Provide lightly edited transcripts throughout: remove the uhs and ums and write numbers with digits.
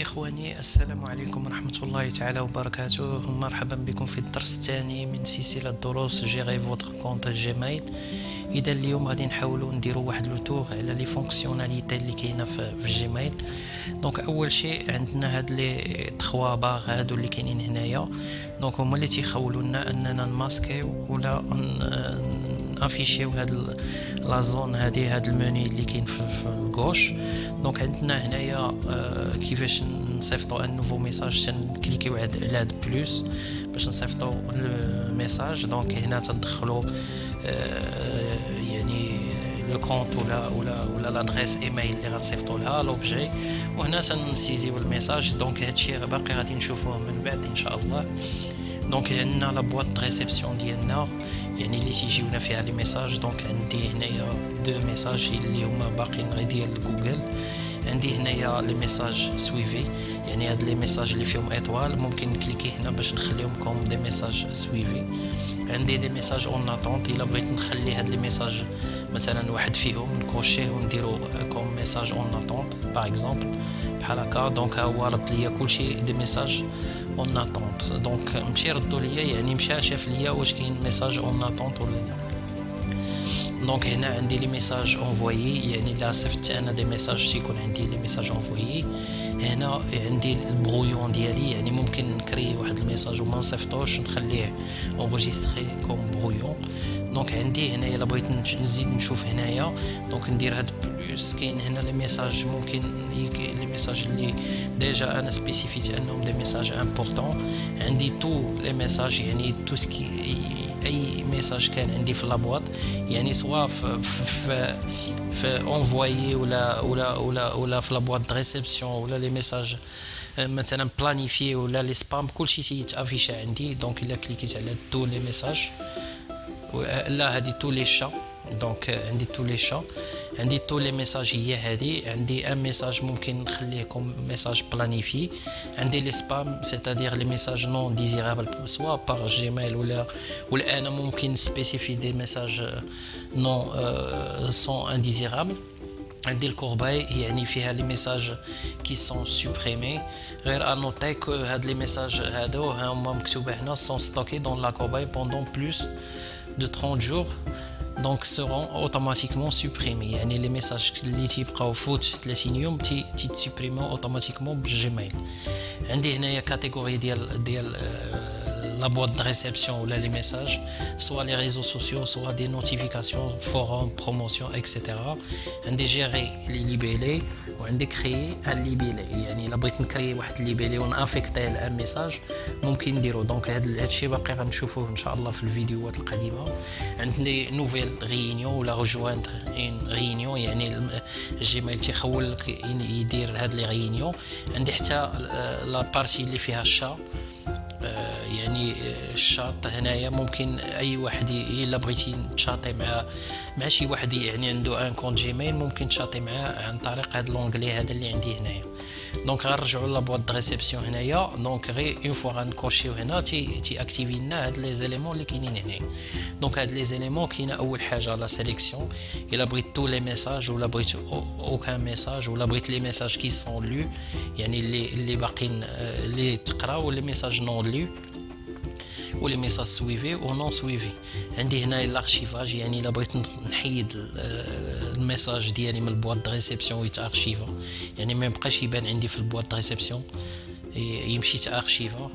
إخواني، السلام عليكم ورحمة الله تعالى وبركاته. مرحبا بكم في الدرس الثاني من سلسلة دروس جيري فوتر كونت جيميل. إذا اليوم غادي نحاولوا نديروا واحد لو تور على لي فونكسيوناليتي اللي كاينه في جيميل. دونك اول شيء عندنا هاد لي 3 باغ هادو اللي كاينين هنايا. دونك هما اللي تيخولوا لنا اننا نماسكيو ولا افيشيو هاد لا زون هادي، هاد المنيو اللي كاين في الغوش. دونك عندنا هنايا كيفاش نصيفطوا ان نوفو ميساج. تنكليكيو على هاد بلوس باش نصيفطوا الميساج. دونك هنا تدخلوا يعني لو كونت ولا لادريس ايميل اللي غنصيفطوا لها لوبجي، وهنا تنسيزيو الميساج. دونك هادشي باقي غادي نشوفوه من بعد ان شاء الله. دونك عندنا لا بواط ريسبسيون ديالنا، يعني اللي تيجيونا فيها لي ميساج. دونك عندي هنايا دو ميساج اللي هما باقيين غير ديال جوجل. عندي هنايا لي ميساج سويفي، يعني هاد لي ميساج اللي فيهم ايطوال ممكن نكليكي هنا باش نخليهم كوم دي ميساج سويفي. عندي دي ميساج اون اتونت، الا بغيت نخلي هاد لي ميساج مثلا واحد فيهم نكوشيه ونديرو كوم ميساج اون اتونت باغ اكزومبل بحال هكا. دونك ها هو رد ليا كلشي دي ميساج اون اتونت. دونك مشي ردوا ليا، يعني مشى شاف ليا واش كاين ميساج اون اتونت ولا لا. دونك هنا عندي لي ميساج انفويي، يعني لا صيفط انا دي ميساج تيكون عندي لي ميساج انفويي. هنا عندي البرويون ديالي، يعني ممكن نكري واحد الميساج وما نصيفطوش نخليه انغيستري كوم برويون. دونك عندي هنايا الا بغيت نزيد نشوف هنايا، دونك ندير هاد بلوس. كاين هنا لي ميساج، ممكن لي ميساج اللي ديجا انا سبيسيفيت انهم دي ميساج امبورطون. عندي تو لي ميساج، يعني تو سكي اي ميساج كان عندي في لابواط، يعني سواء في انفويي ولا في لابواط د ريسبسيون ولا لي ميساج مثلا بلانيفي ولا لي سبام، كلشي تيتافيشا عندي. دونك الا كليكيت على تو لي ميساج، لا هادي تو لي شا. دونك عندي تو لي شا، عندي تو لي ميساج هي هادي. عندي ان ميساج ممكن نخليه كوم ميساج بلانيفي. عندي لي سبام سيتادير لي ميساج نون ديزيرابل سوا باغ جيميل ولا انا ممكن سبيسيفي دي ميساج نون سون انديزيرابل. عندي الكورباي، يعني فيها لي ميساج كي سون سوبريمي. غير انوتي كو هاد لي ميساج هادو هما مكتوبه هنا سون ستوكي دون لا كورباي بوندون بلوس de 30 jours, donc seront automatiquement supprimés. يعني les messages اللي تيبقاو فوت 30 يوم تيتسوبريمو اوتوماتيكمون بالجيميل. عندي هنايا كاتيجوري ديال la boîte de réception ou les messages, soit les réseaux sociaux, soit des notifications, forums, promotions, etc. عندي gérer les libellés وعندي créer un libellé. يعني الا بغيت نكري واحد الليبيلي ونافيكتيه لان ميساج ممكن نديرو. دونك هادشي باقي غنشوفوه ان شاء الله في الفيديوهات القادمه. عندي نوفيل ريونيون ولا ريجويندر ان ريونيون، يعني الجيميل تيخول لك يدير هاد لي ريونيون. عندي حتى لا بارتي اللي فيها الشا، يعني الشاط هنايا ممكن اي واحد الا بغيتي تشاطي مع شي واحد يعني عنده ان كونت جيميل ممكن تشاطي معاه عن طريق هذا لونغلي هذا اللي عندي هنايا. دونك غنرجعوا لا بواط د ريسبسيون هنايا. دونك غير اون فوا غنكوشيو هنا تي اكتيفي لنا هاد لي زيليمون اللي كاينين هنا. دونك هاد لي زيليمون كاينه اول حاجه لا سيليكسيون، الا بغيت تو لي ميساج ولا بغيت اوكان ميساج ولا بغيت لي ميساج كي سون لو، يعني اللي باقيين اللي تقراو لي ميساج نون لو ولي ميساج سويفي و نون سويفي. عندي هنا لارشيفاج، يعني الا بغيت نحيد الميساج ديالي من البواط د ريسبسيون ويتارشيفا، يعني ما يبقاش يبان عندي في البواط د ريسبسيون، يمشي تارشيفا.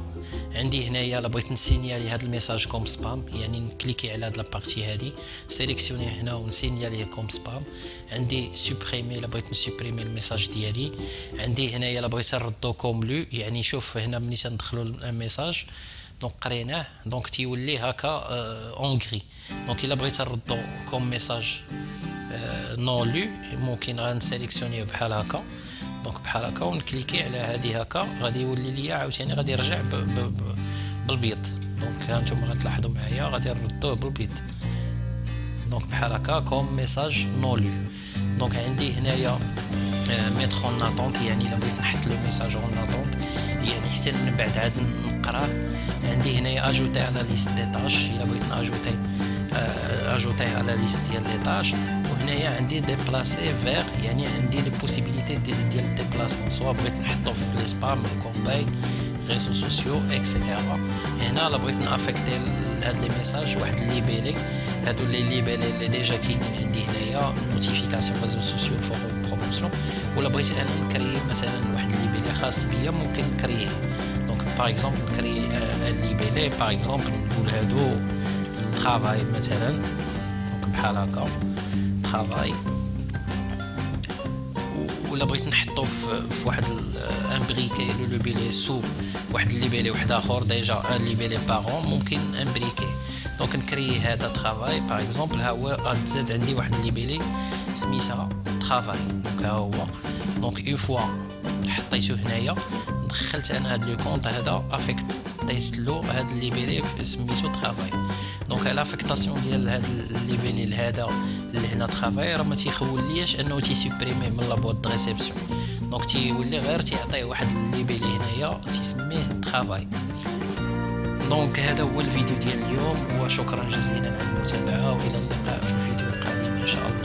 عندي هنايا الا بغيت نسينيالي هذا الميساج كوم سبام، يعني نكليكي على هاد لابارتي هادي سيليكسيوني هنا ونسينياليه كوم سبام. عندي سوبريمي الا بغيت نسوبريمي الميساج ديالي. عندي هنايا الا بغيت نردو كوم لو، يعني شوف هنا ملي تندخلوا الميساج دونك قريناه دونك تيولي هكا اونغري. دونك الا بغيت نردو كوم ميساج نون لو ممكن غنسيليكسيونيه بحال هكا. دونك بحال هكا ونكليكي على هذه هكا غادي يولي ليا عاوتاني غادي يرجع بالبيض. دونك هانتوما غتلاحظوا معايا غادي نردوه بالبيض. دونك بحال هكا كوم ميساج نون لو. دونك عندي هنايا ميتر اون اتونت، يعني الا بغيت نحط لو ميساج اون اتونت يعني حتى من بعد عاد نقراه. عندي هنايا اجوتي على ليست دي تاش، الا بغيت ناجوتي اجوتي على ليست ديال لي تاش. هنايا عندي ديبلاسي فيغ، يعني عندي لي بوسيبيليتي ديال الديبلاسمون، سواء بغيت نحطو في لي سبام، الكومباي، ريزو سوسيو اكسيتيرا. هنا لا بغيت نافيكتي لهاد لي ميساج واحد الليبيلي، هادو لي ليبيلي اللي ديجا كاينين عندي هنايا، نوتيفيكاسيون ريزو سوسيو فور بروموسيون. ولا بغيت انا نكري مثلا واحد الليبيلي خاص بيا، ممكن نكريه. دونك باغ اكزومبل نكري الليبيلي، باغ اكزومبل نقول هادو ترافاي مثلا، دونك بحال هكا ترافاي. ولا بغيت نحطو في واحد ان بريكي لو ليبيلي سو واحد الليبيلي واحد اخر، ديجا ان ليبيلي بارون ممكن ان بريكي. دونك نكري هذا ترافاي باغ اكزومبل، ها هو تزاد عندي واحد الليبيلي سميتها ترافاي، دونك ها هو. دونك اون فوا حطيتو هنايا، دخلت انا هاد لو كونط هذا افيكتيت له هاد الليبيلي سميتو ترافاي. دونك لافيكتاسيون ديال هاد الليبيلي لهذا اللي هنا ترافاي راه ما تيخوليش انه تيسوبريميه من لابواط د ريسبسيون، دونك تيولي غير تيعطيه واحد الليبيلي هنايا تيسميه ترافاي. دونك هذا هو الفيديو ديال اليوم، وشكرا جزيلا على المتابعة، والى اللقاء في الفيديو القادم ان شاء الله.